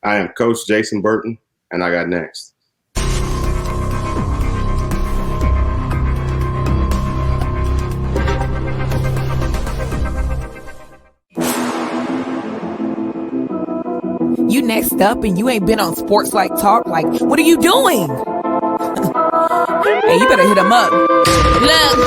I am Coach Jason Burton, and I got next. You next up and you ain't been on SportsLifeTalk. Like, what are you doing? Hey, you better hit him up. Look,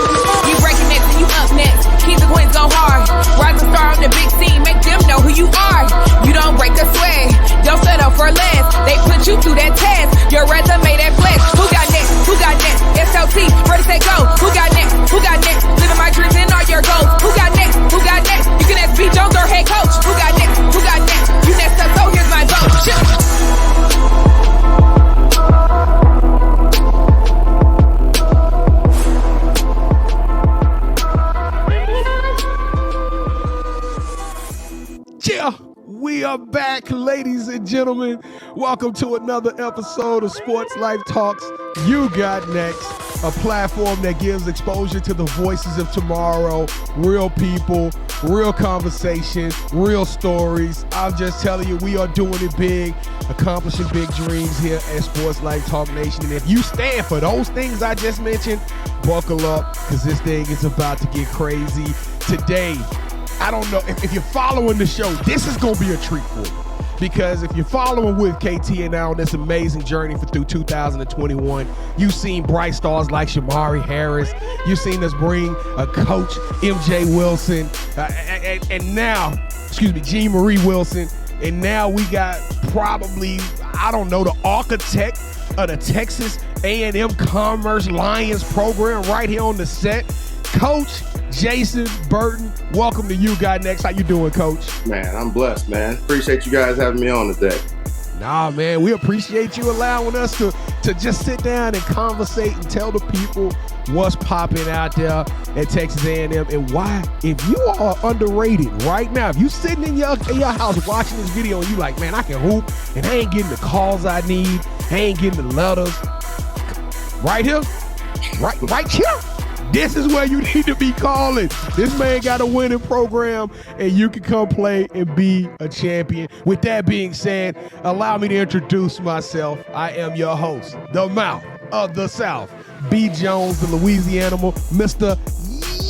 you breaking next and you up next. Keep the queens go hard. Rise and star on the big scene. Make them know who you are. You don't break a sweat. Don't settle for less. They put you through that test. Your resume that flex. Who got next? Who got next? SLT, ready, set, go. Who got next? Who got next? Living my dreams and all your goals. Who got next? Who got next? You can ask B. Jones or head coach. Who got next? Who got next? You next up, so here's my vote. Yeah, we are back, ladies and gentlemen. Welcome to another episode of Sports Life Talks. You got next, a platform that gives exposure to the voices of tomorrow, real people, real conversations, real stories. I'm just telling you, we are doing it big, accomplishing big dreams here at Sports Life Talk Nation. And if you stand for those things I just mentioned, buckle up, because this thing is about to get crazy. Today, I don't know, if you're following the show, this is going to be a treat for you. Because if you're following with KT and I on this amazing journey through 2021, you've seen bright stars like Shamari Harris. You've seen us bring a coach, MJ Wilson, and now, Jean Marie Wilson. And now we got probably, I don't know, the architect of the Texas A&M-Commerce Lions program right here on the set, Coach Jason Burton. Welcome to You Got Next. How you doing, Coach? Man, I'm blessed, man. Appreciate you guys having me on today. Nah, man, we appreciate you allowing us to just sit down and conversate and tell the people what's popping out there at Texas A&M and why, if you are underrated right now, if you sitting in your house watching this video and you like, man, I can hoop and I ain't getting the calls I need, I ain't getting the letters, right here, right here. This is where you need to be calling. This man got a winning program, and you can come play and be a champion. With that being said, allow me to introduce myself. I am your host, the mouth of the South, B. Jones, the Louisiana, Mr.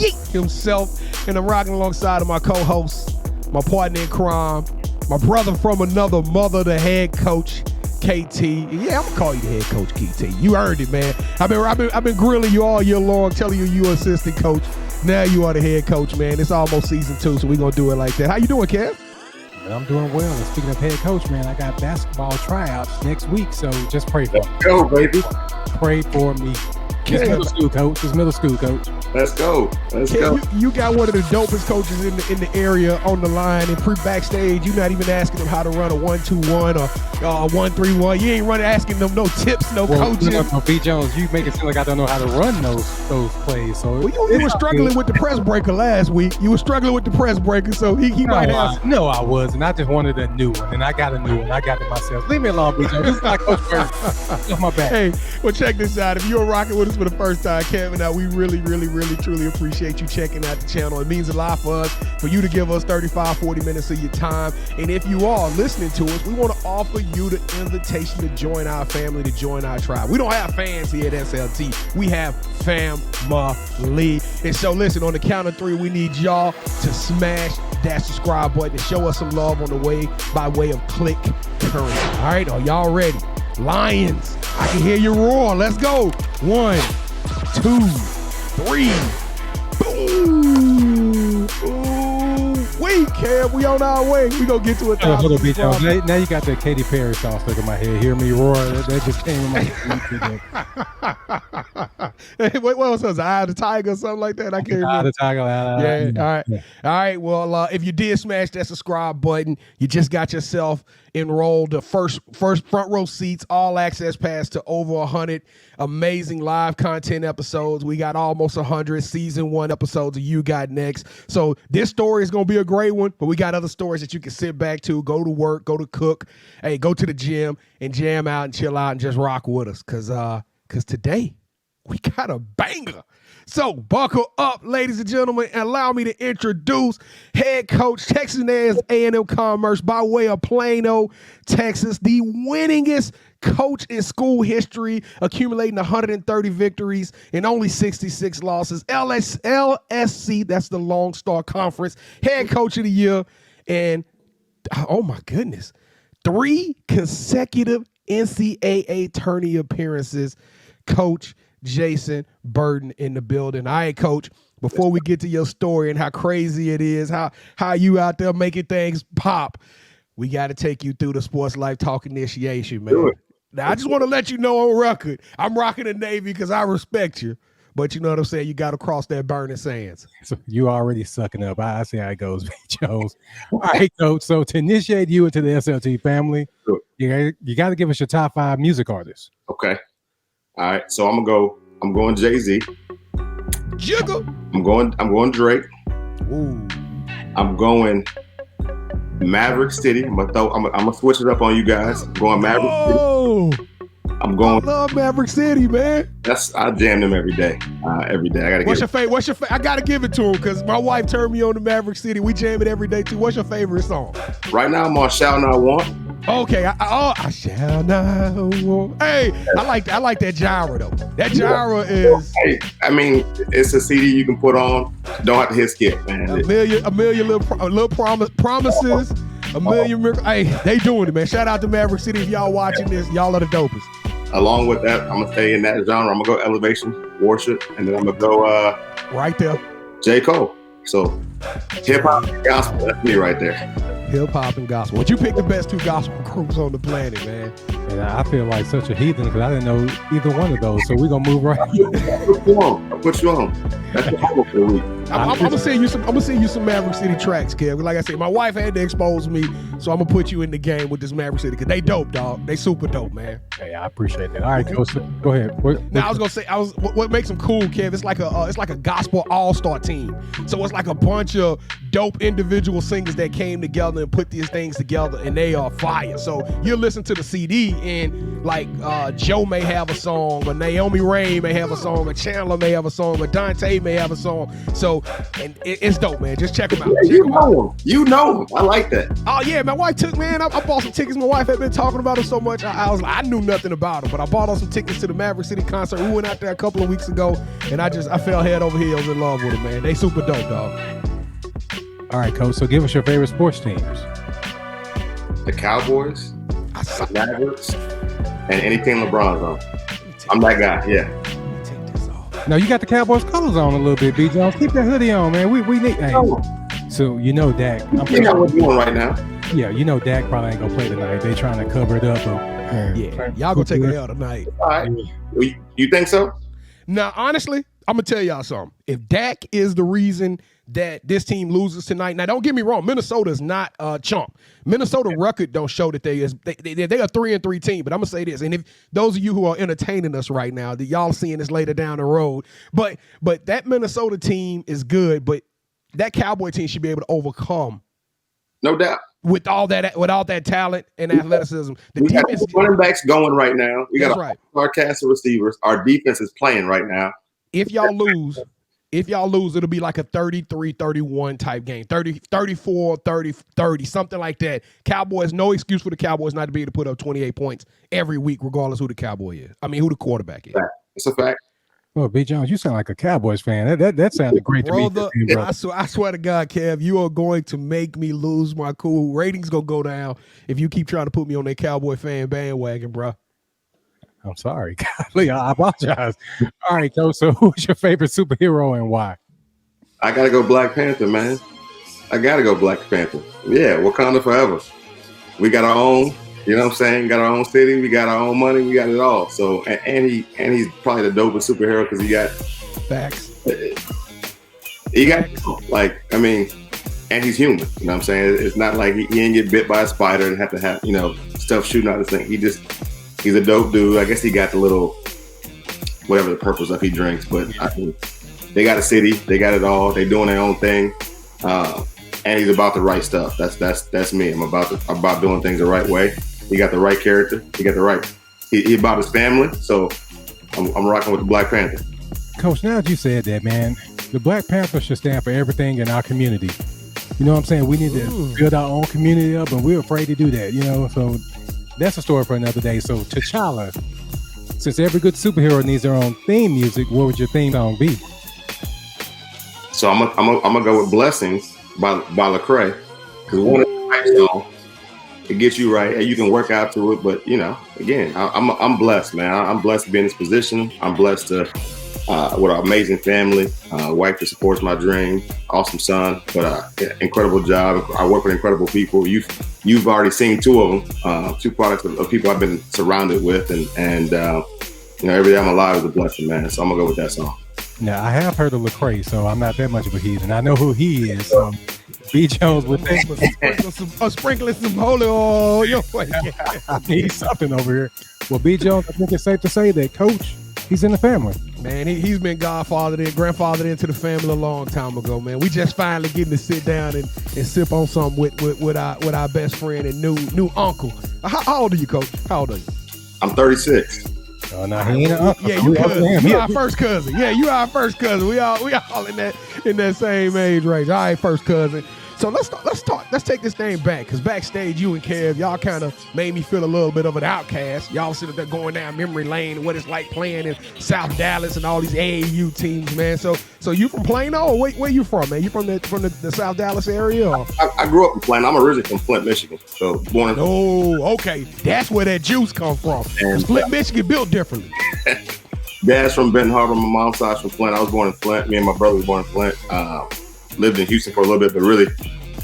Yeet himself, and I'm rocking alongside of my co-host, my partner in crime, my brother from another mother, the head coach, KT. Yeah, I'm gonna call you the head coach, KT. You earned it, man. I've been grilling you all year long, telling you assistant coach. Now you are the head coach, man. It's almost season 2, so we're gonna do it like that. How you doing, Kev? I'm doing well. And speaking of head coach, man, I got basketball tryouts next week, so just pray for me. Let's go, baby. Pray for me. It's middle school, coach. It's middle school, coach. Let's go. Let's Kev, go. You got one of the dopest coaches in the area on the line, and backstage. You're not even asking them how to run a 1-2-1 or a 1-3-1. You ain't asking them no tips, no coaching. No, B. Jones, you make it seem like I don't know how to run those plays. So you were struggling with the press breaker last week. You were struggling with the press breaker, so he might have. No, I wasn't. I just wanted a new one, and I got a new one. I got it myself. Leave me alone, B. Jones. This is like Coach Burton. Off my back. Hey, well, check this out. If you're rocking with us for the first time, Kevin, we really, truly appreciate you checking out the channel. It means a lot for us, for you to give us 35, 40 minutes of your time. And if you are listening to us, we want to offer you the invitation to join our family, to join our tribe. We don't have fans here at SLT. We have family. And so listen, on the count of 3, we need y'all to smash that subscribe button and show us some love on the way by way of click currency. All right, are y'all ready? Lions, I can hear you roar. Let's go. 1, 2, 3. Boom. Ooh, wait, Kev, we on our way. We gonna get to 1,000. Hold on, B. Jones. Now you got the Katy Perry song stuck in my head. Hear me roar. That just came in my head. What was it? Eye of the Tiger or something like that? I can't remember. Eye of the Tiger. Yeah, all right. Yeah. All right, well, if you did smash that subscribe button, you just got yourself enrolled, the first front row seats, all access pass to over 100 amazing live content episodes. We got almost 100 season 1 episodes of You Got Next. So this story is going to be a great one, but we got other stories that you can sit back to, go to work, go to cook, hey, go to the gym and jam out and chill out and just rock with us. Cause today we got a banger. So buckle up, ladies and gentlemen, and allow me to introduce head coach, Texas A&M-Commerce by way of Plano, Texas, the winningest coach in school history, accumulating 130 victories and only 66 losses. LSC, that's the Lone Star Conference, head coach of the year, and oh my goodness, 3 consecutive NCAA tourney appearances. Coach Jason Burton in the building. All right, Coach, before we get to your story and how crazy it is, how you out there making things pop, we got to take you through the Sports Life Talk initiation, man. Sure. Now, I just want to let you know on record, I'm rocking the Navy because I respect you. But you know what I'm saying? You got to cross that burning sands. So you already sucking up. I see how it goes, B. Jones. All right, Coach. So to initiate you into the SLT family, Sure. you got to give us your top 5 music artists. Okay. All right. So I'm going Jay-Z. Jiggle. I'm going Drake. Ooh. I'm going Maverick City. I'm gonna switch it up on you guys. I'm going Maverick City. Oh, I'm I going. love Maverick City, man. I jam them every day. Every day. I gotta What's get. your favorite? I gotta give it to him because my wife turned me on to Maverick City. We jam it every day too. What's your favorite song? Right now I'm on Shout Not Want. Okay, I shall not want. Hey, I like that gyro though. That gyro is Hey, I mean, it's a CD you can put on. Don't have to hit skip, man. a million little promises, a million miracles. Hey, they doing it, man. Shout out to Maverick City. If y'all watching this, y'all are the dopest. Along with that, I'm gonna stay in that genre. I'm gonna go Elevation, Worship, and then I'm gonna go Right there, J. Cole. So hip hop, gospel. That's me right there. hip hop and gospel. Would you pick the best 2 gospel groups on the planet, man? And I feel like such a heathen because I didn't know either one of those. So we're going to move right. I'll put you on. That's the homework for the week. I'm gonna send you some Maverick City tracks, Kev. Like I said, my wife had to expose me, so I'm gonna put you in the game with this Maverick City because they dope, dog. They super dope, man. Hey, I appreciate that. All right, Coach, go ahead. Now I was gonna say, what makes them cool, Kev? It's like a gospel all-star team. So it's like a bunch of dope individual singers that came together and put these things together, and they are fire. So you listen to the CD, and like Joe may have a song, or Naomi Rain may have a song, or Chandler may have a song, or Dante may have a song. So and it's dope, man. Just check them out. Yeah, you know him. I like that. Oh yeah, my wife took, man. I bought some tickets. My wife had been talking about it so much. I knew nothing about it, but I bought us some tickets to the Maverick City concert. We went out there a couple of weeks ago, and I fell head over heels in love with them, man. They super dope, dog. All right, Coach. So give us your favorite sports teams. The Cowboys, the Mavericks, and anything LeBron's on. I'm that guy. Yeah. Now you got the Cowboys colors on a little bit, B. Jones. Keep that hoodie on, man. We need. Hey. So you know Dak. You know what we're doing right now. Yeah, you know Dak probably ain't gonna play tonight. They trying to cover it up. Yeah, y'all gonna take a L tonight. All right. You think so? Now, honestly, I'm gonna tell y'all something. If Dak is the reason that this team loses tonight, now don't get me wrong, Minnesota's not a chump. Minnesota record don't show that they are 3-3 team. But I'm gonna say this, and if those of you who are entertaining us right now, that y'all seeing this later down the road, but that Minnesota team is good, but that Cowboy team should be able to overcome. No doubt. With all that talent and athleticism, the we defense got running backs going right now. We got our cast of receivers. Our defense is playing right now. If y'all lose, it'll be like a 33-31 type game. 34, 30, something like that. Cowboys, no excuse for the Cowboys not to be able to put up 28 points every week, regardless who the Cowboy is. I mean, who the quarterback is. It's a fact. Well, B. Jones, you sound like a Cowboys fan. That sounded great to me. Brother. I swear to God, Kev, you are going to make me lose my cool. Ratings gonna go down if you keep trying to put me on that Cowboy fan bandwagon, bro. I'm sorry. Golly, I apologize. All right, Coach. So who's your favorite superhero and why? I gotta go Black Panther, man. I gotta go Black Panther. Yeah, Wakanda forever. We got our own, you know what I'm saying? Got our own city, we got our own money, we got it all. So and he's probably the dopest superhero because he got facts. He got and he's human. You know what I'm saying? It's not like he didn't get bit by a spider and have to have, stuff shooting out his thing. He's a dope dude. I guess he got the little, whatever the purpose of he drinks, but I mean, they got a city, they got it all. They doing their own thing, and he's about the right stuff. That's me. I'm about doing things the right way. He got the right character. He got the right. He about his family. So, I'm rocking with the Black Panther. Coach, now that you said that, man, the Black Panther should stand for everything in our community. You know what I'm saying? We need to build our own community up, and we're afraid to do that, you know? So that's a story for another day. So T'Challa, since every good superhero needs their own theme music, what would your theme song be? So I'm gonna go with Blessings by Lecrae, because one of the right song, it gets you right, and you can work out to it. But you know, again, I'm blessed, man. I'm blessed to be in this position. I'm blessed to with an amazing family, wife that supports my dream, awesome son, but incredible job. I work with incredible people. You've already seen two of them, two products of people I've been surrounded with, and you know, every day I'm alive is a blessing, man. So I'm gonna go with that song. Now, I have heard of Lecrae, so I'm not that much of a heathen. I know who he is. So B. Jones with sprinkling some holy oil. I need something over here. Well, B. Jones, I think it's safe to say that Coach, he's in the family. Man, he's been grandfathered into the family a long time ago, man. We just finally getting to sit down and sip on something with our best friend and new uncle. How old are you, Coach? How old are you? I'm 36. Oh, no, he ain't an uncle. Yeah, you our first cousin. Yeah, you our first cousin. We all in that same age range. All right, first cousin. So let's take this thing back, because backstage, you and Kev, y'all kind of made me feel a little bit of an outcast. Y'all sitting there going down memory lane and what it's like playing in South Dallas and all these AAU teams, man. So you from Plano, or where you from, man? You from the South Dallas area? Or? I grew up in Plano. I'm originally from Flint, Michigan. So born in. Oh, okay. That's where that juice come from. And Flint, Michigan built differently. Dad's from Benton Harbor. My mom's side's from Flint. I was born in Flint. Me and my brother were born in Flint. Lived in Houston for a little bit, but really,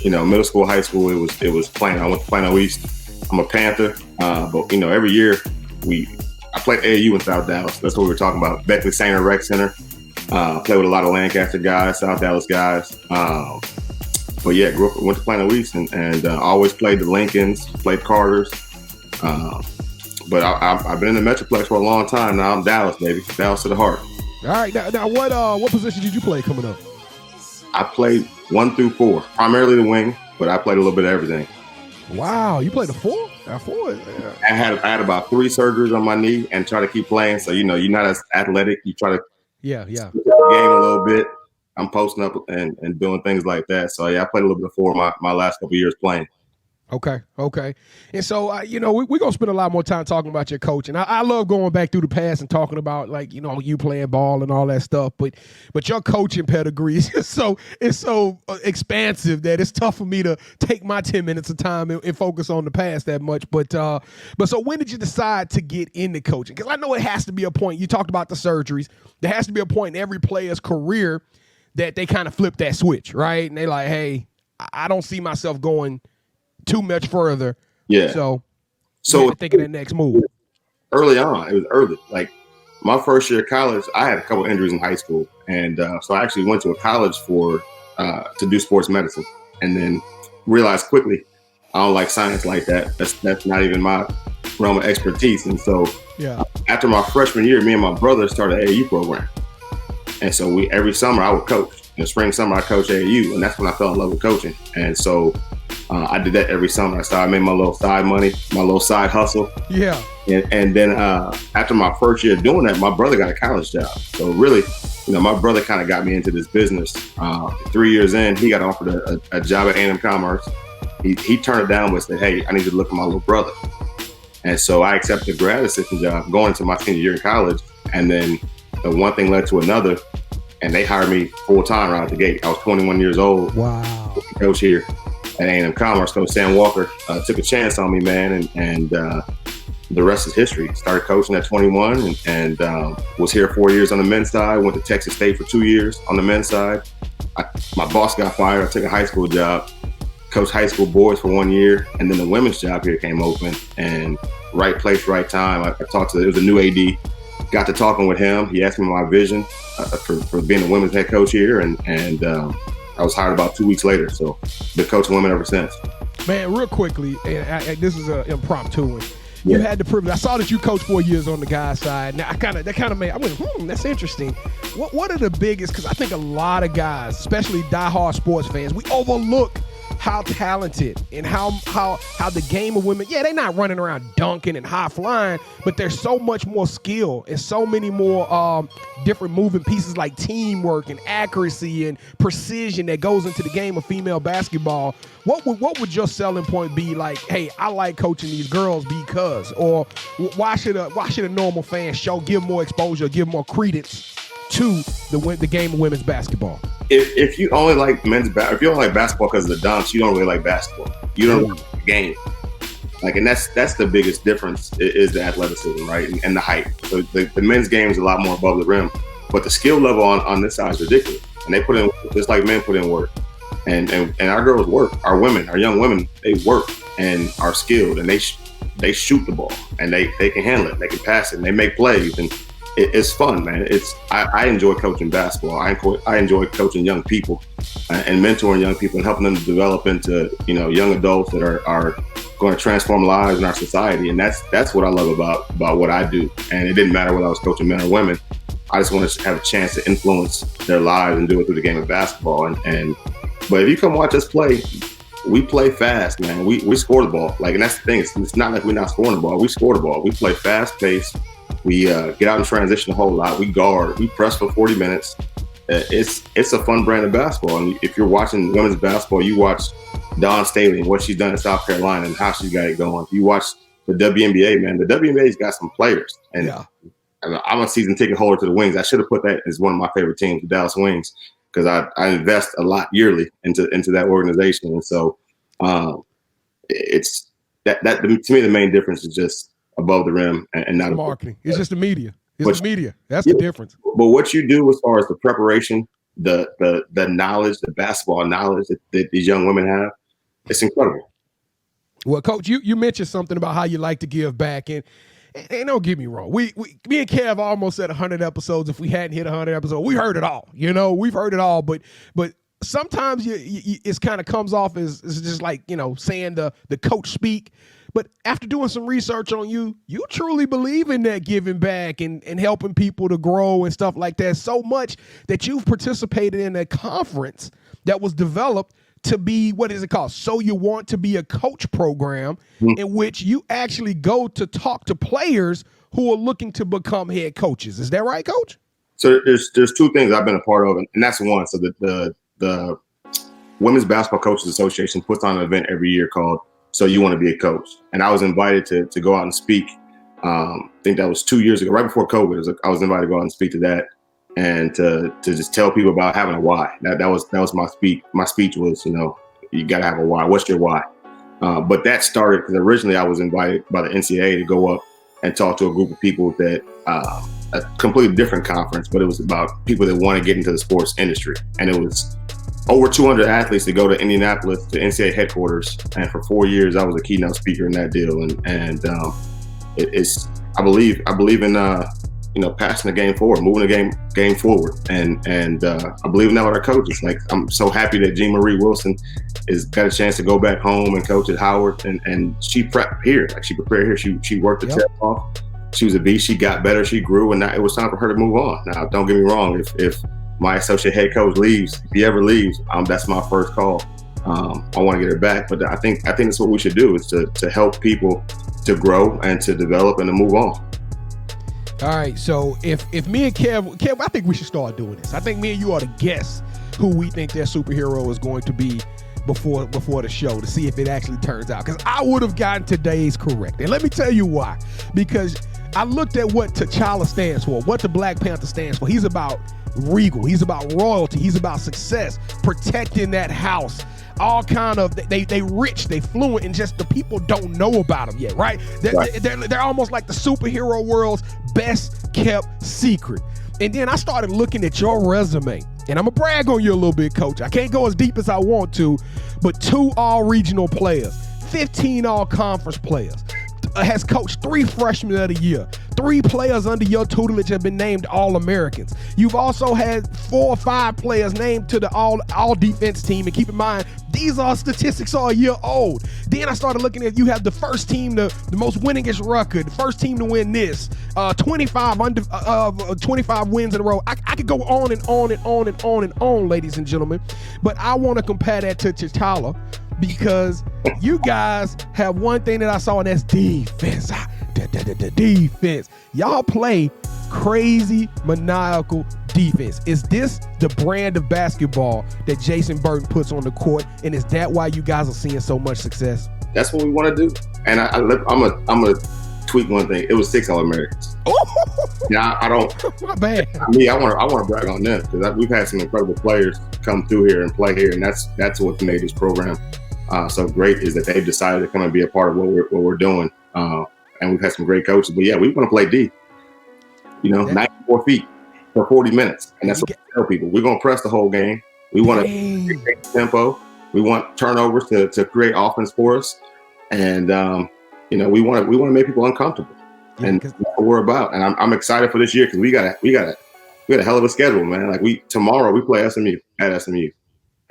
you know, middle school, high school, it was Plano. I went to Plano East. I'm a Panther, but you know, every year I played AAU in South Dallas. That's what we were talking about. Beckley Sanger Rec Center. Played with a lot of Lancaster guys, South Dallas guys. But yeah, went to Plano East and always played the Lincolns, played Carters. But I've been in the Metroplex for a long time now. I'm Dallas, baby. Dallas to the heart. All right, now what position did you play coming up? I played 1 through 4, primarily the wing, but I played a little bit of everything. Wow, you played a 4? A 4? Yeah. I had about 3 surgeries on my knee and try to keep playing. So you know, you're not as athletic. You try to the game a little bit. I'm posting up and doing things like that. So yeah, I played a little bit of 4 my last couple of years playing. Okay. And so, you know, we're going to spend a lot more time talking about your coaching. I love going back through the past and talking about, like, you know, you playing ball and all that stuff. But your coaching pedigree is so expansive that it's tough for me to take my 10 minutes of time and focus on the past that much. But so when did you decide to get into coaching? Because I know it has to be a point. You talked about the surgeries. There has to be a point in every player's career that they kind of flip that switch, right? And they like, hey, I don't see myself going too much further. Yeah. So thinking the next move. Early on, it was early. Like my first year of college, I had a couple injuries in high school, and so I actually went to a college to do sports medicine, and then realized quickly I don't like science like that. That's not even my realm of expertise. And so after my freshman year, me and my brother started an AAU program, and so every summer I would coach. In the spring, summer I coached AAU, and that's when I fell in love with coaching. And so I did that every summer. I made my little side money, my little side hustle. Yeah. And then after my first year doing that, my brother got a college job. So really, you know, my brother kind of got me into this business. 3 years in, he got offered a job at A&M-Commerce. He turned it down and said, hey, I need to look at my little brother. And so I accepted a grad assistant job going into my senior year in college. And then the one thing led to another. And they hired me full-time right out the gate. I was 21 years old. Wow. Coach here at A&M-Commerce. Coach Sam Walker took a chance on me, man, and the rest is history. Started coaching at 21 and was here 4 years on the men's side. Went to Texas State for 2 years on the men's side. My boss got fired. I took a high school job. Coached high school boys for 1 year, and then the women's job here came open. And right place, right time. I talked to, it was a new AD. Got to talking with him. He asked me my vision for being a women's head coach here, and I was hired about 2 weeks later. So been coaching women ever since. Man, real quickly, and this is an impromptu one. You had the privilege. I saw that you coached 4 years on the guys' side. Now, that kind of made. I went, that's interesting. What are the biggest? Because I think a lot of guys, especially diehard sports fans, we overlook how talented and how the game of women, they're not running around dunking and high flying, but there's so much more skill and so many more different moving pieces like teamwork and accuracy and precision that goes into the game of female basketball. What would your selling point be? Like, hey, I like coaching these girls because, or why should a normal fan give more exposure, give more credence to the game of women's basketball? If you only like if you don't like basketball because of the dunks, you don't really like basketball. You don't like the game. Like, and that's the biggest difference is the athleticism, right? And the height. So the men's game is a lot more above the rim, but the skill level on this side is ridiculous. And they put in, just like men put in work. And our girls work. Our women, our young women, they work and are skilled, and they shoot the ball, and they can handle it. They can pass it, and they make plays, and it's fun, man. I enjoy coaching basketball. I enjoy coaching young people and mentoring young people and helping them to develop into young adults that are going to transform lives in our society. And that's what I love about what I do. And it didn't matter whether I was coaching men or women. I just wanted to have a chance to influence their lives and do it through the game of basketball. But if you come watch us play, we play fast, man. We score the ball. Like, and that's the thing. It's not like we're not scoring the ball. We score the ball. We play fast paced. We get out and transition a whole lot. We guard. We press for 40 minutes. It's a fun brand of basketball. And if you're watching women's basketball, you watch Dawn Staley and what she's done in South Carolina and how she got it going. You watch the WNBA, man. The WNBA's got some players. And I'm a season ticket holder to the Wings. I should have put that as one of my favorite teams, the Dallas Wings, because I invest a lot yearly into that organization. And so it's that to me, the main difference is just above the rim and not marketing. It's just the media. It's the media. That's the difference. But what you do as far as the preparation, the knowledge, the basketball knowledge that these young women have, it's incredible. Well, Coach, you mentioned something about how you like to give back, and don't get me wrong. Me and Kev almost at 100 episodes. If we hadn't hit 100 episodes, we heard it all. We've heard it all. But sometimes it kind of comes off as just like saying the coach speak. But after doing some research on you truly believe in that giving back and helping people to grow and stuff like that so much that you've participated in a conference that was developed to be, what is it called? So You Want to Be a Coach program, in which you actually go to talk to players who are looking to become head coaches. Is that right, Coach? So there's two things I've been a part of, and that's one. So the Women's Basketball Coaches Association puts on an event every year called So You Want to Be a Coach. And I was invited to go out and speak. I think that was 2 years ago, right before COVID. I was invited to go out and speak to that and to just tell people about having a why. That was my speech. My speech was, you got to have a why. What's your why? But that started because originally I was invited by the NCAA to go up and talk to a group of people that a completely different conference, but it was about people that want to get into the sports industry. And it was over 200 athletes to go to Indianapolis to NCAA headquarters, and for 4 years I was a keynote speaker in that deal. And it's I believe in passing the game forward, moving the game forward, and I believe in that with our coaches. Like, I'm so happy that Jean Marie Wilson has got a chance to go back home and coach at Howard, and she prepped here, like she prepared here. She worked the tail off. She was a beast. She got better. She grew, and now it was time for her to move on. Now, don't get me wrong. If my associate head coach leaves, if he ever leaves, that's my first call. I want to get her back, but I think that's what we should do, is to help people to grow and to develop and to move on. All right, so if me and Kev, I think we should start doing this. I think me and you ought to guess who we think their superhero is going to be before the show, to see if it actually turns out. Because I would have gotten today's correct, and let me tell you why. Because I looked at what T'Challa stands for, what the Black Panther stands for. He's about regal. He's about royalty. He's about success, protecting that house. All kind of, they rich, they fluent, and just the people don't know about them yet, right? They're almost like the superhero world's best kept secret. And then I started looking at your resume, and I'm gonna brag on you a little bit, Coach. I can't go as deep as I want to, but 2 all-regional players, 15 all-conference players, has coached 3 freshmen of the year. 3 players under your tutelage have been named All-Americans. You've also had 4 or 5 players named to the all-defense team. And keep in mind, these are statistics are a year old. Then I started looking at, you have the first team, the most winningest record, the first team to win this, 25 wins in a row. I could go on and on and on and on and on, ladies and gentlemen. But I want to compare that to T'Challa, because you guys have one thing that I saw, and that's defense. Defense. Y'all play crazy, maniacal defense. Is this the brand of basketball that Jason Burton puts on the court, and is that why you guys are seeing so much success? That's what we want to do. And I'm gonna tweak one thing. It was 6 All-Americans. Yeah, I don't. My bad. Me, I want to brag on them because we've had some incredible players come through here and play here, and that's what made this program so great, is that they've decided to come and be a part of what we're doing. And we've had some great coaches. But yeah, we want to play D. 94 feet for 40 minutes, and that's what we tell people. We're gonna press the whole game. We want to take tempo. We want turnovers to create offense for us, and we want to make people uncomfortable, and that's what we're about. And I'm excited for this year because we got a hell of a schedule, man. Like tomorrow we play SMU at SMU,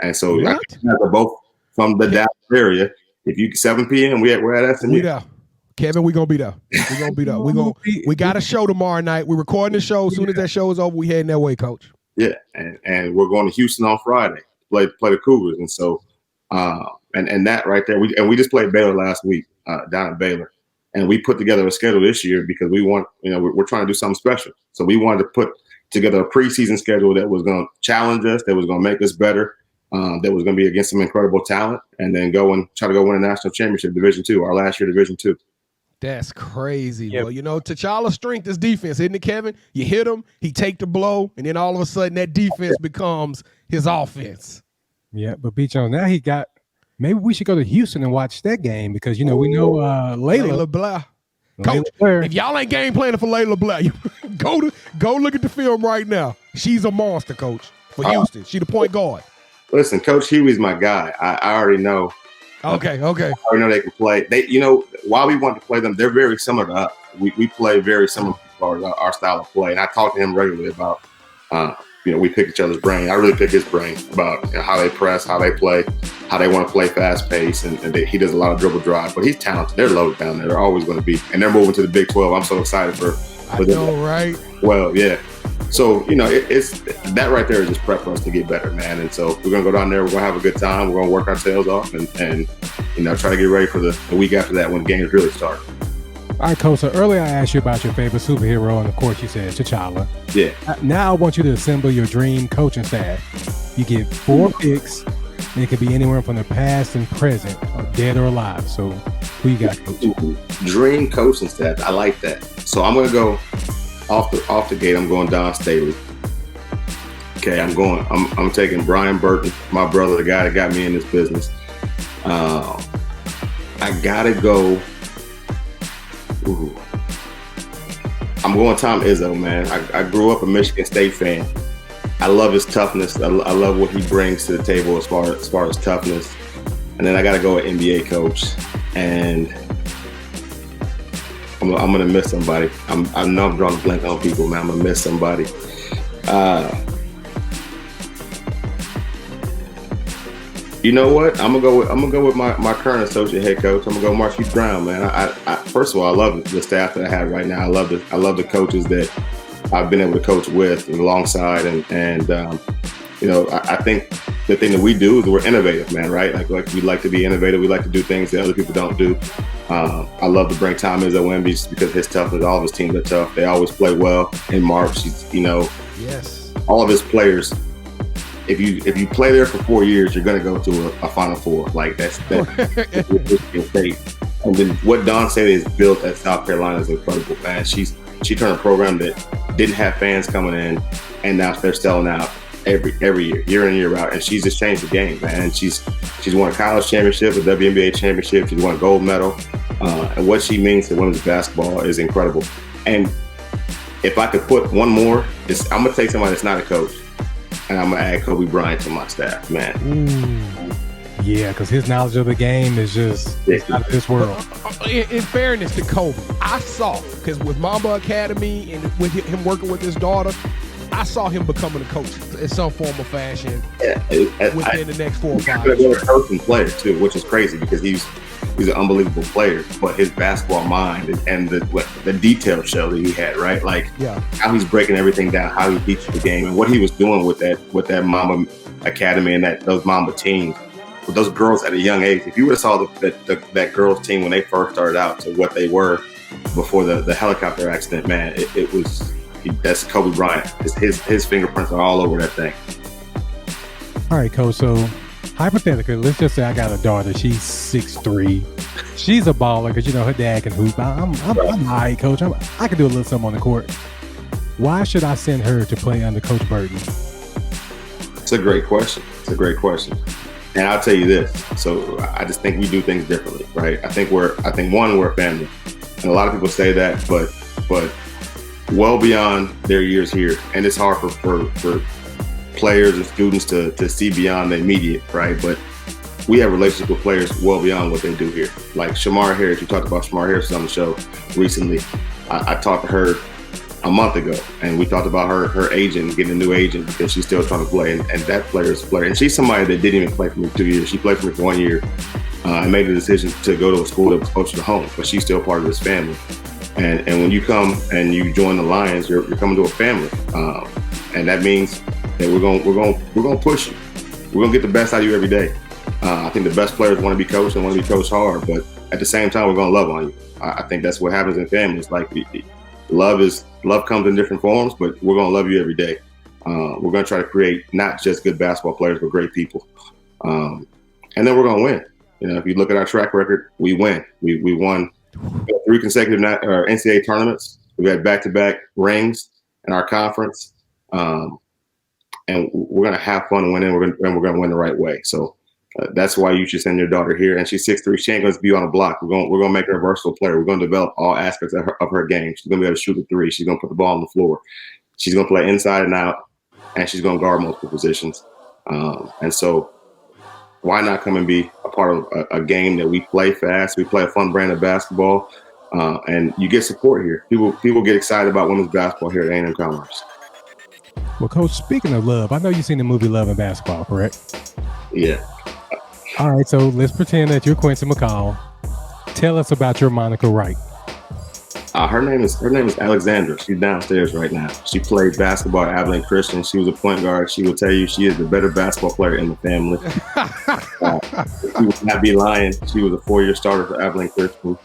and so we're both from the Dallas area. If you 7 p.m. we're at SMU. We there. Kevin, we gonna be there. We got a show tomorrow night. We're recording the show. As soon as that show is over, we heading that way, Coach. Yeah, and we're going to Houston on Friday. Play the Cougars, and so and that right there. We just played Baylor last week down at Baylor, and we put together a schedule this year because we want we're trying to do something special. So we wanted to put together a preseason schedule that was going to challenge us, that was going to make us better, that was going to be against some incredible talent, and then go and try to go win a national championship, Division II, our last year, Division II. That's crazy. Yep. Well, T'Challa's strength is defense, isn't it, Kevin? You hit him, he take the blow, and then all of a sudden that defense becomes his offense. Yeah, but B-Jones, now he got – maybe we should go to Houston and watch that game because, we know Layla Blair. Coach, if y'all ain't game planning for Layla Blair, go look at the film right now. She's a monster, Coach, for Houston. She the point guard. Listen, Coach Huey's my guy. I already know. Okay. I already know they can play. They, while we want to play them, they're very similar to us. We play very similar to our style of play. And I talk to him regularly about, we pick each other's brain. I really pick his brain about how they press, how they play, how they want to play fast pace. And he does a lot of dribble drive. But he's talented. They're loaded down there. They're always going to be. And they're moving to the Big 12. I'm so excited for them. I know, right? Well, yeah. So, it's that right there is just prep for us to get better, man. And so we're going to go down there. We're going to have a good time. We're going to work our tails off and try to get ready for the week after that when games really start. All right, Coach. So earlier I asked you about your favorite superhero, and of course you said T'Challa. Yeah. Now I want you to assemble your dream coaching staff. You get 4 picks, and it could be anywhere from the past and present, or dead or alive. So who you got, Coach? Dream coaching staff. I like that. So I'm going to go off the gate. I'm going Don Staley. Okay, I'm taking Brian Burton, my brother, the guy that got me in this business. I gotta go. I'm going Tom Izzo, man. I grew up a Michigan State fan. I love his toughness. I love what he brings to the table as far as toughness. And then I gotta go with NBA coach. And I'm gonna miss somebody. I know I'm drawing a blank on people, man. I'm gonna miss somebody. You know what? I'm gonna go with my current associate head coach. I'm gonna go Marquise Brown, man. I first of all, I love the staff that I have right now. I love the coaches that I've been able to coach with and alongside, and I think the thing that we do is we're innovative, man. Right? Like we like to be innovative. We like to do things that other people don't do. I love to bring Tom Izzo in just because his toughness. All of his teams are tough. They always play well in March. Yes. All of his players. If you play there for 4 years, you're going to go to a Final Four. Like that's great. And then what Don Staley has built at South Carolina is incredible, man. She turned a program that didn't have fans coming in, and now they're selling out every year in, year out. And she's just changed the game, man. She's won a college championship, a WNBA championship. She's won a gold medal. And what she means to women's basketball is incredible. And if I could put one more, I'm going to take somebody that's not a coach. And I'm going to add Kobe Bryant to my staff, man. Ooh. Yeah, because his knowledge of the game is just out of this world. In fairness to Kobe, I saw, because with Mamba Academy and with him working with his daughter, I saw him becoming a coach in some form or fashion within the next 4 or 5 years. He's a coaching player, too, which is crazy because he's an unbelievable player. But his basketball mind and the detail show that he had, right? Like how he's breaking everything down, how he teaches the game, and what he was doing with that Mamba Academy and those Mamba teams. with those girls at a young age. If you would have saw that girls team when they first started out to what they were before the helicopter accident, man, that's Kobe Bryant. His fingerprints are all over that thing. All right, Coach. So hypothetically, let's just say I got a daughter. She's 6'3". She's a baller because her dad can hoop. I'm all right, Coach. I can do a little something on the court. Why should I send her to play under Coach Burton? It's a great question. And I'll tell you this. So I just think we do things differently, right? I think we're a family, and a lot of people say that, but well beyond their years here, and it's hard for players and students to see beyond the immediate, right? But we have relationships with players well beyond what they do here. Like Shamar Harris, you talked about Shamar Harris on the show recently. I talked to her a month ago, and we talked about her agent, getting a new agent because she's still trying to play, and that player's a player. And she's somebody that didn't even play for me 2 years. She played for me for 1 year and made the decision to go to a school that was closer to home, but she's still part of this family. And when you come and you join the Lions, you're coming to a family, and that means that we're gonna push you. We're gonna get the best out of you every day. I think the best players want to be coached and want to be coached hard, but at the same time, we're gonna love on you. I think that's what happens in families. Like love comes in different forms, but we're gonna love you every day. We're gonna try to create not just good basketball players, but great people, and then we're gonna win. If you look at our track record, we win. We won 3 consecutive NCAA tournaments. We had back-to-back rings in our conference, and we're gonna have fun winning. And we're gonna win the right way. So that's why you should send your daughter here. And she's 6'3". She ain't gonna be on a block. We're gonna make her a versatile player. We're gonna develop all aspects of her game. She's gonna be able to shoot the 3. She's gonna put the ball on the floor. She's gonna play inside and out, and she's gonna guard multiple positions. And so, why not come and be a part of a game that we play fast? We play a fun brand of basketball, and you get support here. People get excited about women's basketball here at A&M-Commerce. Well, Coach, speaking of love, I know you've seen the movie Love and Basketball, correct? Yeah. All right, so let's pretend that you're Quincy McCall. Tell us about your Monica Wright. Her name is Alexandra. She's downstairs right now. She played basketball at Abilene Christian. She was a point guard. She will tell you she is the better basketball player in the family. She would not be lying. She was a 4-year starter for Abilene Christian.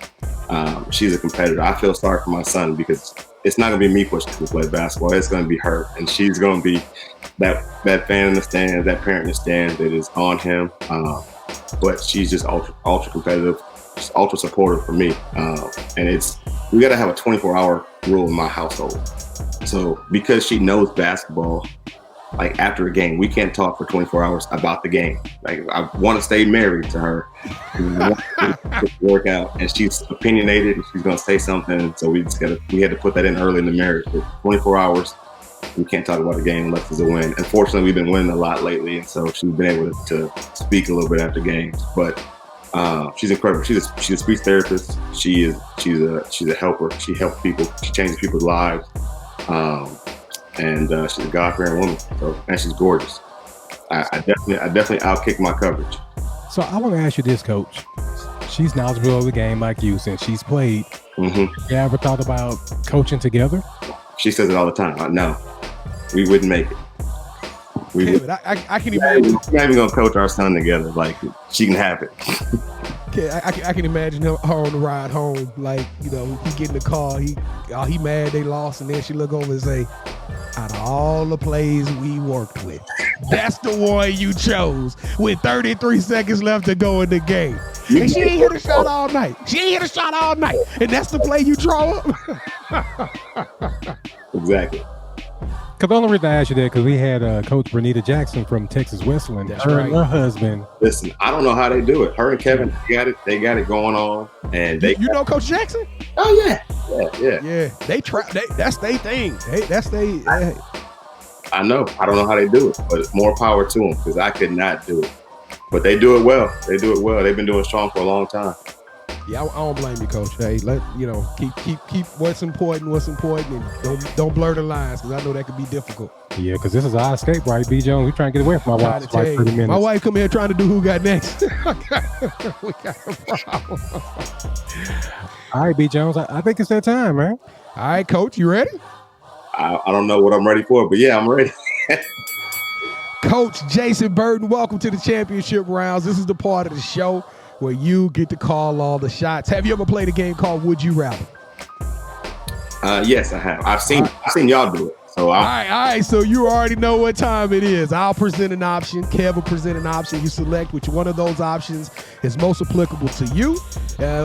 She's a competitor. I feel sorry for my son because it's not going to be me pushing to play basketball. It's going to be her, and she's going to be that fan in the stands, that parent in the stands that is on him. But she's just ultra competitive, just ultra supportive for me. And we got to have a 24-hour rule in my household. So because she knows basketball, like after a game, we can't talk for 24 hours about the game. Like I want to stay married to her, work out, and she's opinionated and she's gonna say something. So we had to put that in early in the marriage. But 24 hours, we can't talk about the game unless it's a win. Unfortunately, we've been winning a lot lately, and so she's been able to speak a little bit after games. But she's incredible. She's a speech therapist. She's a helper. She helps people. She changes people's lives. And she's a God-fearing woman. So, and she's gorgeous. I definitely outkick my coverage. So I want to ask you this, Coach. She's knowledgeable of the game like you since she's played. Mm-hmm. You ever thought about coaching together? She says it all the time. No, we wouldn't make it. I can imagine. We're not even gonna coach our son together. Like she can have it. I can imagine her on the ride home. Like he get in the car. He mad they lost, and then she look over and say, "Out of all the plays we worked with, that's the one you chose with 33 seconds left to go in the game. And she ain't hit a shot all night. And that's the play you draw up." Exactly. Because the only reason I asked you that because we had Coach Bernita Jackson from Texas Wesleyan. Her husband. Listen, I don't know how they do it. Her and Kevin, they got it going on, and you know Coach Jackson? Oh yeah. They that's their thing. I know. I don't know how they do it, but more power to them because I could not do it. But they do it well. They've been doing strong for a long time. Yeah, I don't blame you, Coach. Hey, keep what's important, and don't blur the lines because I know that could be difficult. Yeah, because this is our escape, right, B. Jones? We're trying to get away from my wife for like 30 minutes. My wife come here trying to do Who Got Next. We got a problem. All right, B. Jones, I think it's that time, man. All right, Coach, you ready? I don't know what I'm ready for, but yeah, I'm ready. Coach Jason Burton, welcome to the championship rounds. This is the part of the show where you get to call all the shots. Have you ever played a game called Would You Rather? Yes, I have. I've seen y'all do it. So all right. So you already know what time it is. I'll present an option. Kev will present an option. You select which one of those options is most applicable to you.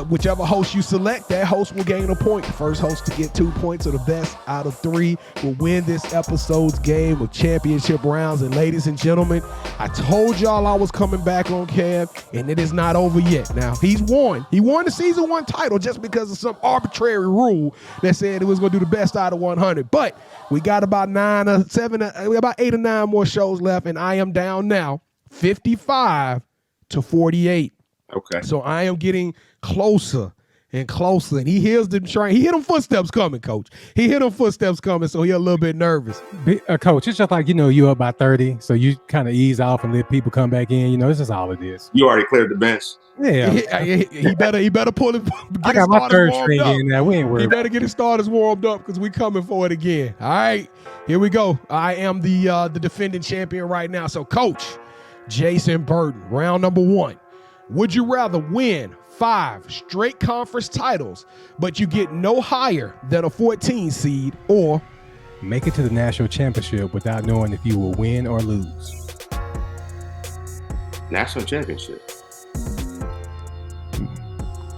Whichever host you select, that host will gain a point. The first host to get 2 points, or the best out of 3, will win this episode's game of championship rounds. And ladies and gentlemen, I told y'all I was coming back on Kev, and it is not over yet. Now, he's won. He won the season 1 title just because of some arbitrary rule that said it was going to do the best out of 100. But we got about 8 or 9 more shows left, and I am down now 55 to 48. Okay. So I am getting closer and closer, and he hears the train. He hear them footsteps coming, Coach. He hear them footsteps coming, so he's a little bit nervous. Coach, it's just like, you're up by 30, so you kind of ease off and let people come back in. This is all it is. You already cleared the bench. Yeah. He better pull it. I got my third string in there. We ain't worried. He better get his starters warmed up because we coming for it again. All right, here we go. I am the defending champion right now. So, Coach Jason Burton, round number 1. Would you rather win 5 straight conference titles, but you get no higher than a 14 seed, or make it to the national championship without knowing if you will win or lose? National championship.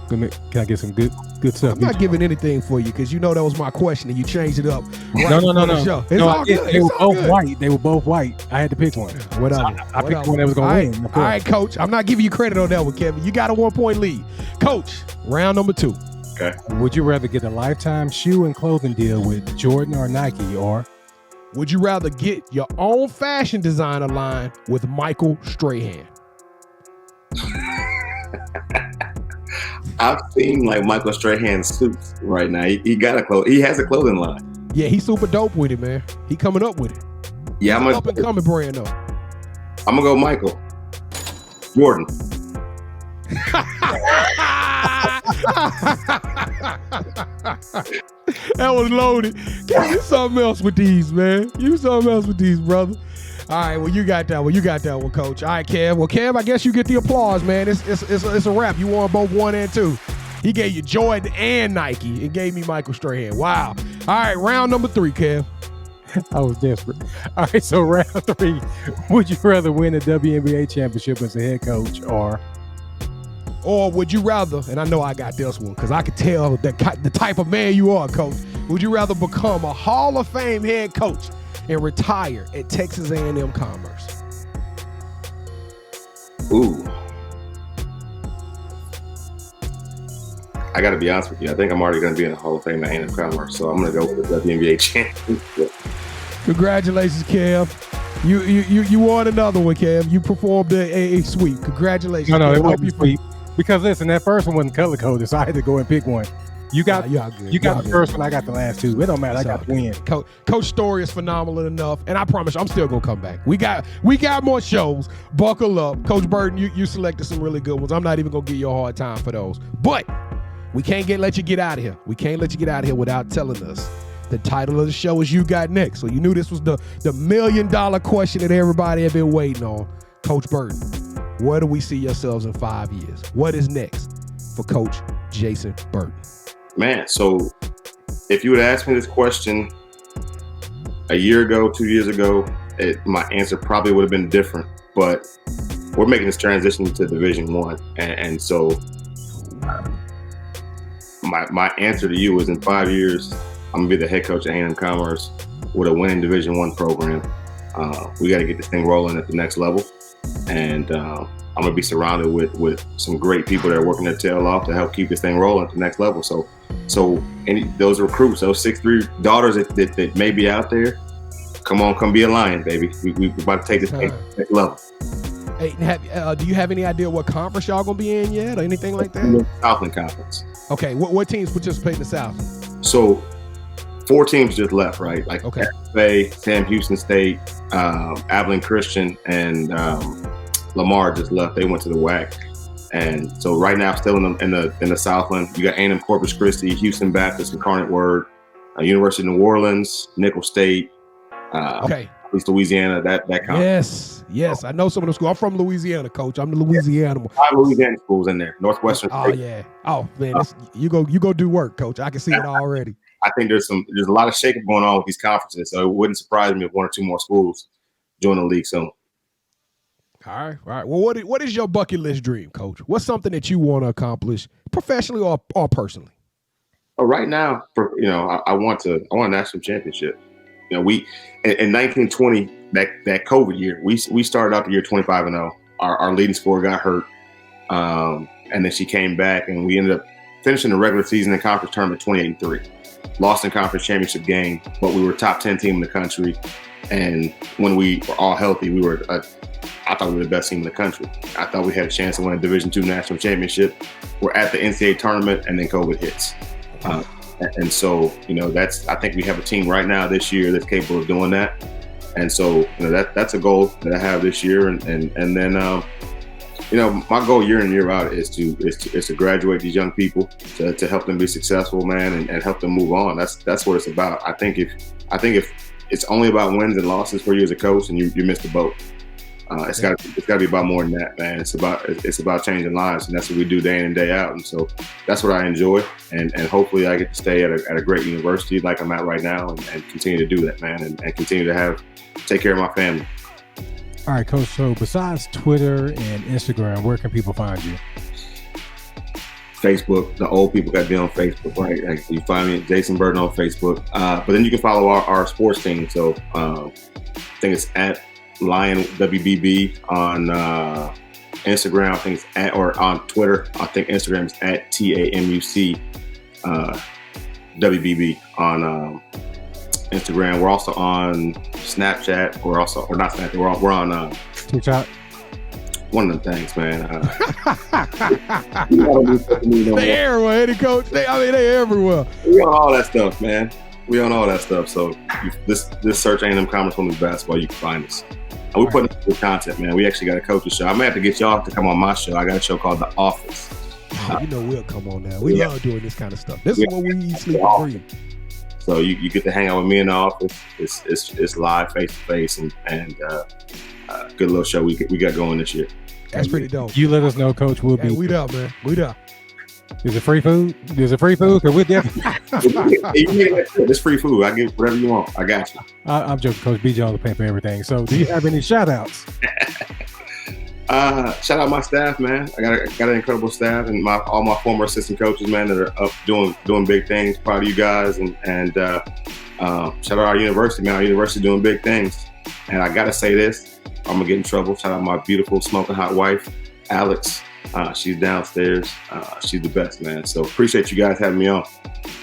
Can I get some good stuff? I'm not giving anything for you because that was my question and you changed it up. Right No. It's all good. They were both white. They were both white. I had to pick one. Whatever. I picked one that was going to win. All right, Coach. I'm not giving you credit on that one, Kevin. You got a 1-point lead. Coach, round number 2. Okay. Would you rather get a lifetime shoe and clothing deal with Jordan or Nike, or would you rather get your own fashion designer line with Michael Strahan? I've seen Michael Strahan's suits right now. He has a clothing line. Yeah, he's super dope with it, man. He coming up with it. Yeah, I'm up and coming brand though. I'm gonna go Michael Jordan. That was loaded. Give me something else with these, man. You something else with these, brother. All right, well, you got that one. Coach. All right, Kev. Well, Kev, I guess you get the applause, man. It's a wrap. You won both 1 and 2. He gave you Jordan and Nike and gave me Michael Strahan. Wow. All right, round number 3, Kev. I was desperate. All right, so round 3. Would you rather win a WNBA championship as a head coach, or would you rather, and I know I got this one because I could tell the type of man you are, Coach. Would you rather become a Hall of Fame head coach and retire at Texas A&M-Commerce? Ooh. I got to be honest with you. I think I'm already going to be in the Hall of Fame at A&M-Commerce, so I'm going to go with the WNBA championship. Congratulations, Kev. You won another one, Kev. You performed a sweep. Congratulations. No, Kev. it wasn't sweep. Because listen, that first one wasn't color coded, so I had to go and pick one. You got the first one, I got the last 2. It don't matter. I got the win. Coach story is phenomenal enough, and I promise you, I'm still gonna come back. We got more shows. Buckle up, Coach Burton. You selected some really good ones. I'm not even gonna give you a hard time for those, but we can't let you get out of here. We can't let you get out of here without telling us the title of the show is You Got Next. So you knew this was the $1 million question that everybody had been waiting on. Coach Burton, where do we see yourselves in 5 years? What is next for Coach Jason Burton? Man, so if you would ask me this question a year ago, 2 years ago, my answer probably would have been different. But we're making this transition to Division I, and so my answer to you is in 5 years, I'm gonna be the head coach at A&M-Commerce with a winning Division I program. We got to get this thing rolling at the next level, and I'm gonna be surrounded with some great people that are working their tail off to help keep this thing rolling at the next level. So those recruits, those 6'3" daughters that may be out there, come be a lion, baby. We about to take this thing to the next level. Hey, do you have any idea what conference y'all gonna be in yet, or anything like that? Southland Conference. Okay, what teams participate in the South? So 4 teams just left, right? Okay. FA, Sam Houston State, Abilene Christian, and Lamar just left. They went to the WAC. And so right now, still in the Southland, you got A&M Corpus Christi, Houston Baptist, Incarnate Word, University of New Orleans, Nickel State. Okay. At least Louisiana, that counts. Yes. I know some of the schools. I'm from Louisiana, Coach. I'm the Louisiana. 5 Louisiana schools in there. Northwestern Oh State. yeah. Oh man, you go do work, Coach. I can see it already. I think there's a lot of shakeup going on with these conferences, so it wouldn't surprise me if 1 or 2 more schools join the league soon. All right. Well, what is your bucket list dream, Coach? What's something that you want to accomplish professionally or personally? But right now, I want a national championship. We in 1920, that COVID year, we started out the year 25-0. Our leading scorer got hurt, and then she came back, and we ended up finishing the regular season and conference tournament 28-3. Lost in conference championship game, but we were top 10 team in the country. And when we were all healthy, I thought we were the best team in the country. I thought we had a chance to win a Division II national championship. We're at the NCAA tournament, and then COVID hits. And so, I think we have a team right now this year that's capable of doing that. And so, that's a goal that I have this year. And then, my goal year in, year out is to graduate these young people, to help them be successful, man, and help them move on. That's what it's about. I think if it's only about wins and losses for you as a coach, and you missed the boat. It's got to be about more than that, man. It's about changing lives, and that's what we do day in and day out. And so that's what I enjoy, and hopefully I get to stay at a great university like I'm at right now, and continue to do that, man, and continue to take care of my family. All right, Coach. So besides Twitter and Instagram, where can people find you? Facebook. The old people got to be on Facebook, right? Like, you find me at Jason Burton on Facebook. But then you can follow our sports team. So I think it's at Lion WBB on Instagram. I think it's or on Twitter. I think Instagram is at TAMUC WBB on Instagram. We're also on Snapchat. We're not Snapchat. We're on TikTok. One of them things, man. They everywhere, ain't it, Coach? They everywhere. We on all that stuff, man. We on all that stuff. So this search A&M-Commerce Women's Basketball, you can find us. And we putting good content, man. We actually got a coaching show. I may have to get y'all to come on my show. I got a show called The Office. We'll come on now. We love doing this kind of stuff. This is what we eat, sleep, and breathe. So you get to hang out with me in the office. It's live, face to face, and good little show we got going this year. That's pretty dope. You let us know, Coach. We'll be. We up, man. We up. Is it free food? Because we're definitely. It's free food. I get whatever you want. I got you. I'm joking, Coach. BJ on the pay for everything. So, do you have any shout outs? Shout out my staff, man. I got an incredible staff, and all my former assistant coaches, man, that are up doing big things. Proud of you guys, and shout out our university, man. Our university doing big things. And I gotta say this, I'm gonna get in trouble. Shout out my beautiful smoking hot wife, Alex. She's downstairs. She's the best, man. So appreciate you guys having me on.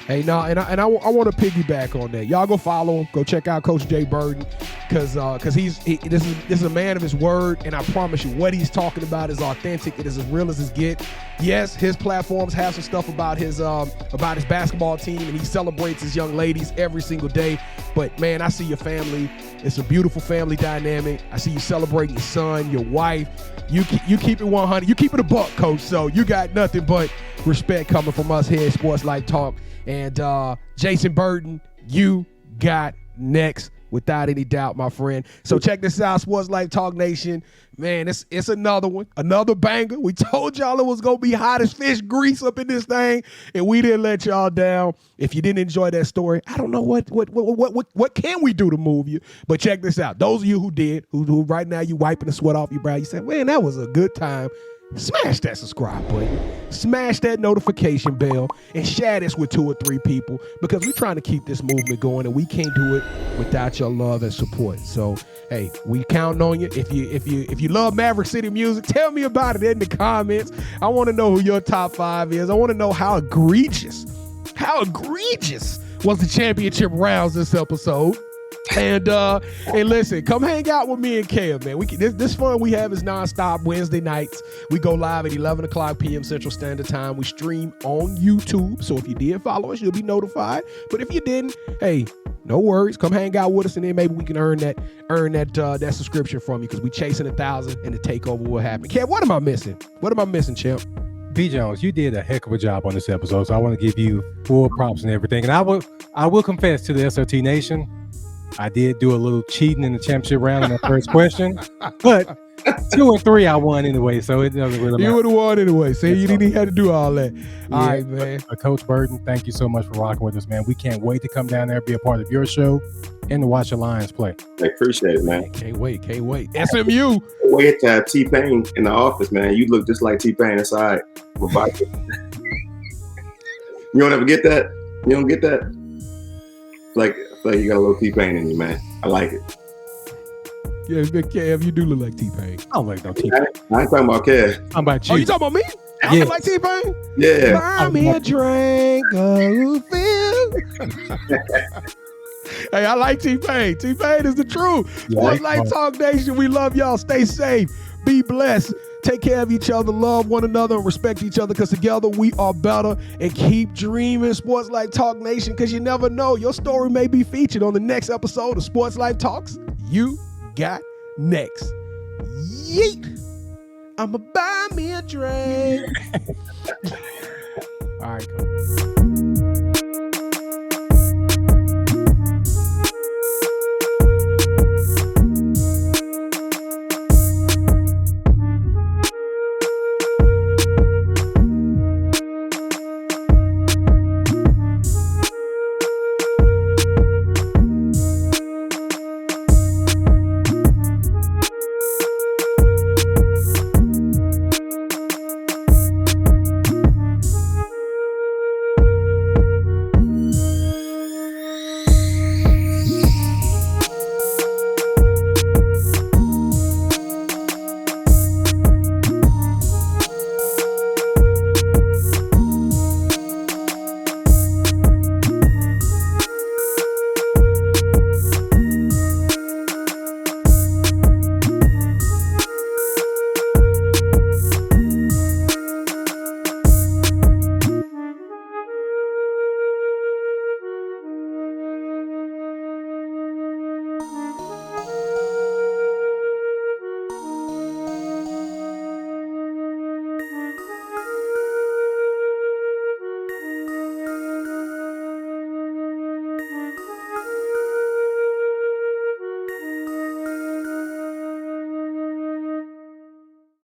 Hey, no, and I want to piggyback on that. Y'all go follow him. Go check out Coach Jay Burton, because this is a man of his word, and I promise you, what he's talking about is authentic. It is as real as it gets. Yes, his platforms have some stuff about his basketball team, and he celebrates his young ladies every single day. But man, I see your family. It's a beautiful family dynamic. I see you celebrating your son, your wife. You keep it 100. You keep it a buck, Coach. So you got nothing but respect coming from us here at Sports Life Talk. And Jason Burton, you got next, without any doubt, my friend. So check this out, Sports Life Talk Nation. Man, it's another one, another banger. We told y'all it was going to be hot as fish grease up in this thing, and we didn't let y'all down. If you didn't enjoy that story, I don't know what can we do to move you. But check this out. Those of you who did, who right now you wiping the sweat off your brow, you said, man, that was a good time. Smash that subscribe button, smash that notification bell, and share this with 2 or 3 people, because we're trying to keep this movement going, and we can't do it without your love and support. So, hey, we counting on you. If you love Maverick City music, tell me about it in the comments. I want to know who your top 5 is. I want to know how egregious was the championship rounds this episode. And listen, come hang out with me and Kev, man. This fun we have is nonstop Wednesday nights. We go live at 11 o'clock p.m. Central Standard Time. We stream on YouTube. So if you did follow us, you'll be notified. But if you didn't, hey, no worries. Come hang out with us, and then maybe we can earn that subscription from you, because we chasing 1,000 and the takeover will happen. Kev, what am I missing? Champ? B. Jones, you did a heck of a job on this episode, so I want to give you full props and everything. And I will confess to the SLT Nation, I did do a little cheating in the championship round in the first question, but 2 and 3 I won anyway, so it doesn't really matter. You would have won anyway. See, you didn't even have to do all that. All right, man. Coach Burton, thank you so much for rocking with us, man. We can't wait to come down there, be a part of your show, and to watch the Lions play. I appreciate it, man. Can't wait. SMU. Wait to have T-Pain in the office, man. You look just like T-Pain inside. You don't ever get that? You don't get that? I feel like you got a little T-Pain in you, man. I like it. Yeah, Kev, you do look like T-Pain. I don't like no T-Pain. I ain't talking about Kev. How about you? Oh, you talking about me? I look like T-Pain? Yeah. Buy me a drink, Hey, I like T-Pain. T-Pain is the truth. Sports Life Talk Nation, we love y'all. Stay safe. Be blessed. Take care of each other. Love one another and respect each other, because together we are better. And keep dreaming, Sports Life Talk Nation, because you never know. Your story may be featured on the next episode of Sports Life Talks. You got next. Yeet. I'ma buy me a drink. All right, cool.